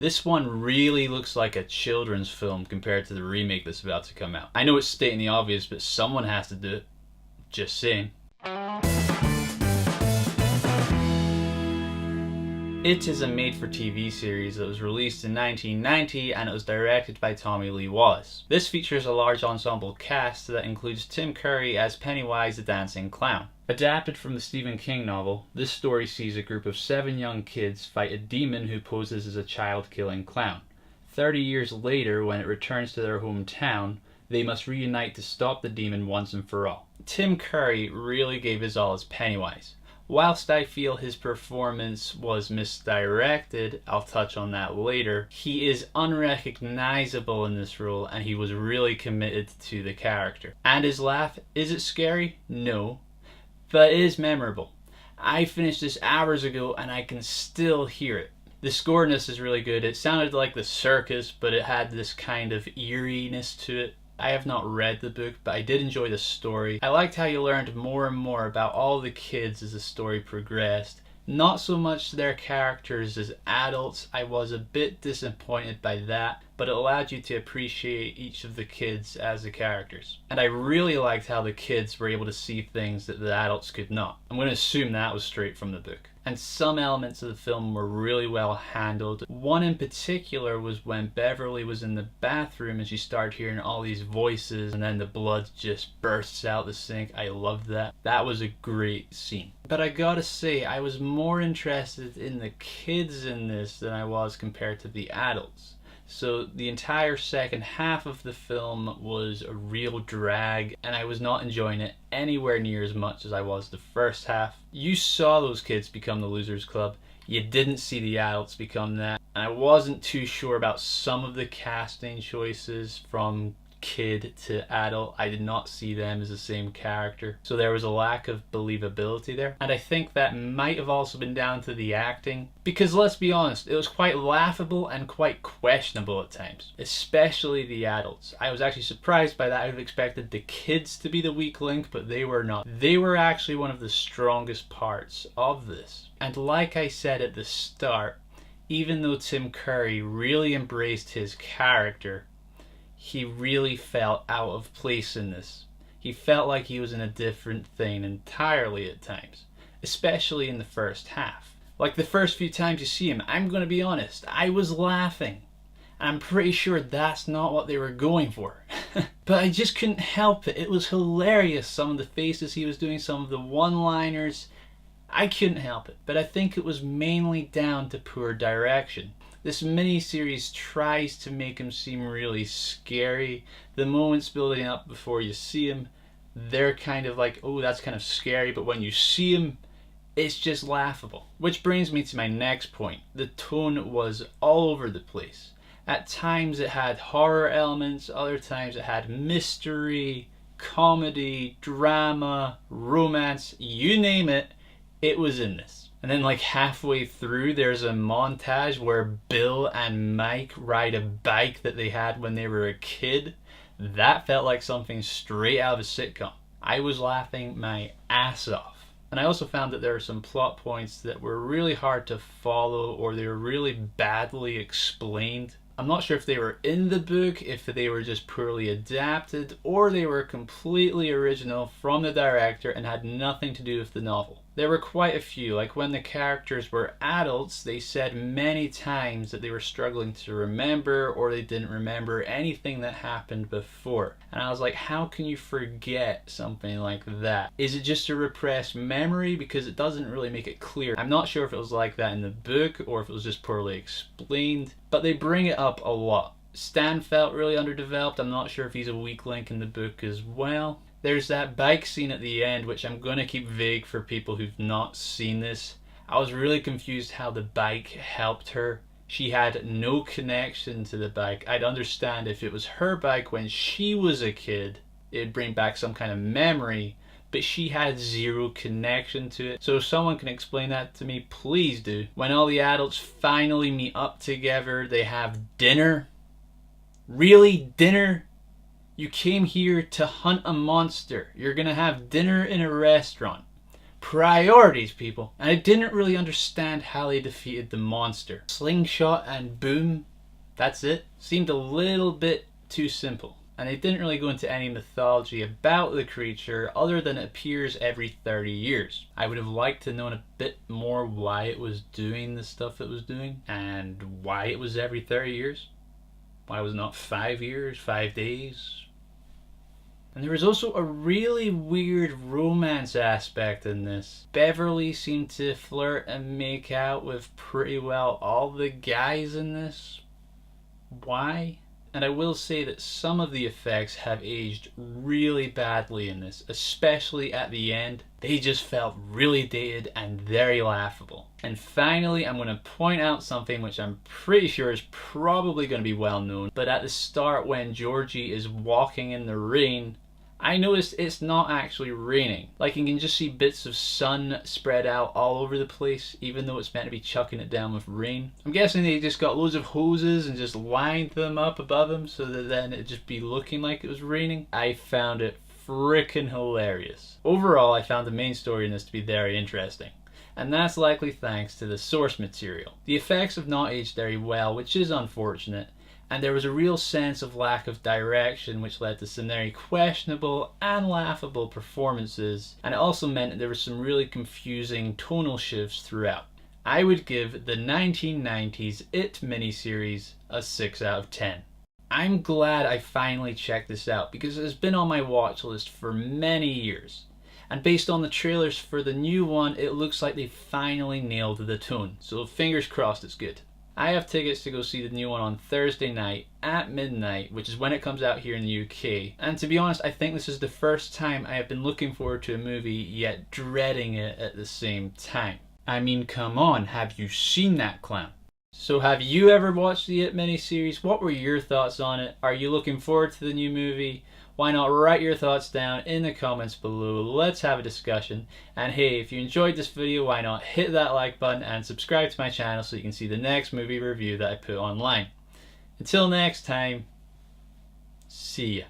This one really looks like a children's film compared to the remake that's about to come out. I know it's stating the obvious, but someone has to do it. Just saying. It is a made-for-TV series that was released in 1990 and it was directed by Tommy Lee Wallace. This features a large ensemble cast that includes Tim Curry as Pennywise the Dancing Clown. Adapted from the Stephen King novel, this story sees a group of 7 young kids fight a demon who poses as a child-killing clown. 30 years later, when it returns to their hometown, they must reunite to stop the demon once and for all. Tim Curry really gave his all as Pennywise. Whilst I feel his performance was misdirected, I'll touch on that later, he is unrecognizable in this role and he was really committed to the character. And his laugh, is it scary? No. But it is memorable. I finished this hours ago and I can still hear it. The score in this is really good. It sounded like the circus, but it had this kind of eeriness to it. I have not read the book, but I did enjoy the story. I liked how you learned more and more about all the kids as the story progressed. Not so much their characters as adults. I was a bit disappointed by that, but it allowed you to appreciate each of the kids as the characters. And I really liked how the kids were able to see things that the adults could not. I'm going to assume that was straight from the book. And some elements of the film were really well handled. One in particular was when Beverly was in the bathroom and she started hearing all these voices and then the blood just bursts out the sink. I loved that. That was a great scene. But I gotta say, I was more interested in the kids in this than I was compared to the adults. So the entire second half of the film was a real drag and I was not enjoying it anywhere near as much as I was the first half. You saw those kids become the Losers Club. You didn't see the adults become that. And I wasn't too sure about some of the casting choices from kid to adult. I did not see them as the same character. So there was a lack of believability there. And I think that might have also been down to the acting. Because let's be honest, it was quite laughable and quite questionable at times. Especially the adults. I was actually surprised by that. I would have expected the kids to be the weak link, but they were not. They were actually one of the strongest parts of this. And like I said at the start, even though Tim Curry really embraced his character, he really felt out of place in this. He felt like he was in a different thing entirely at times, especially in the first half. Like the first few times you see him, I'm going to be honest, I was laughing. And I'm pretty sure that's not what they were going for. But I just couldn't help it. It was hilarious, some of the faces he was doing, some of the one-liners. I couldn't help it. But I think it was mainly down to poor direction. This miniseries tries to make him seem really scary. The moments building up before you see him, they're kind of like, oh, that's kind of scary, but when you see him, it's just laughable. Which brings me to my next point. The tone was all over the place. At times it had horror elements, other times it had mystery, comedy, drama, romance, you name it, it was in this. And then like halfway through there's a montage where Bill and Mike ride a bike that they had when they were a kid. That felt like something straight out of a sitcom. I was laughing my ass off. And I also found that there are some plot points that were really hard to follow or they were really badly explained. I'm not sure if they were in the book, if they were just poorly adapted, or they were completely original from the director and had nothing to do with the novel. There were quite a few, like when the characters were adults, they said many times that they were struggling to remember or they didn't remember anything that happened before. And I was like, how can you forget something like that? Is it just a repressed memory? Because it doesn't really make it clear. I'm not sure if it was like that in the book or if it was just poorly explained, but they bring it up a lot. Stan felt really underdeveloped. I'm not sure if he's a weak link in the book as well. There's that bike scene at the end, which I'm going to keep vague for people who've not seen this. I was really confused how the bike helped her. She had no connection to the bike. I'd understand if it was her bike when she was a kid, it'd bring back some kind of memory, but she had zero connection to it. So if someone can explain that to me, please do. When all the adults finally meet up together, they have dinner. Really? Dinner? You came here to hunt a monster. You're gonna have dinner in a restaurant. Priorities, people. And I didn't really understand how they defeated the monster. Slingshot and boom, that's it. Seemed a little bit too simple. And they didn't really go into any mythology about the creature other than it appears every 30 years. I would have liked to know a bit more why it was doing the stuff it was doing and why it was every 30 years. Why was it not 5 years, 5 days? And there was also a really weird romance aspect in this. Beverly seemed to flirt and make out with pretty well all the guys in this. Why? And I will say that some of the effects have aged really badly in this, especially at the end. They just felt really dated and very laughable. And finally, I'm going to point out something which I'm pretty sure is probably going to be well known. But at the start, when Georgie is walking in the rain, I noticed it's not actually raining. Like, you can just see bits of sun spread out all over the place, even though it's meant to be chucking it down with rain. I'm guessing they just got loads of hoses and just lined them up above them so that then it'd just be looking like it was raining. I found it frickin' hilarious. Overall, I found the main story in this to be very interesting. And that's likely thanks to the source material. The effects have not aged very well, which is unfortunate. And there was a real sense of lack of direction, which led to some very questionable and laughable performances, and it also meant that there were some really confusing tonal shifts throughout. I would give the 1990s It miniseries a 6 out of 10. I'm glad I finally checked this out because it has been on my watch list for many years. And based on the trailers for the new one, it looks like they finally nailed the tone, so fingers crossed it's good. I have tickets to go see the new one on Thursday night at midnight, which is when it comes out here in the UK. And to be honest, I think this is the first time I have been looking forward to a movie yet dreading it at the same time. I mean, come on, have you seen that clown? So have you ever watched the It miniseries? What were your thoughts on it? Are you looking forward to the new movie? Why not write your thoughts down in the comments below. Let's have a discussion. And hey, if you enjoyed this video, why not hit that like button and subscribe to my channel so you can see the next movie review that I put online. Until next time, see ya.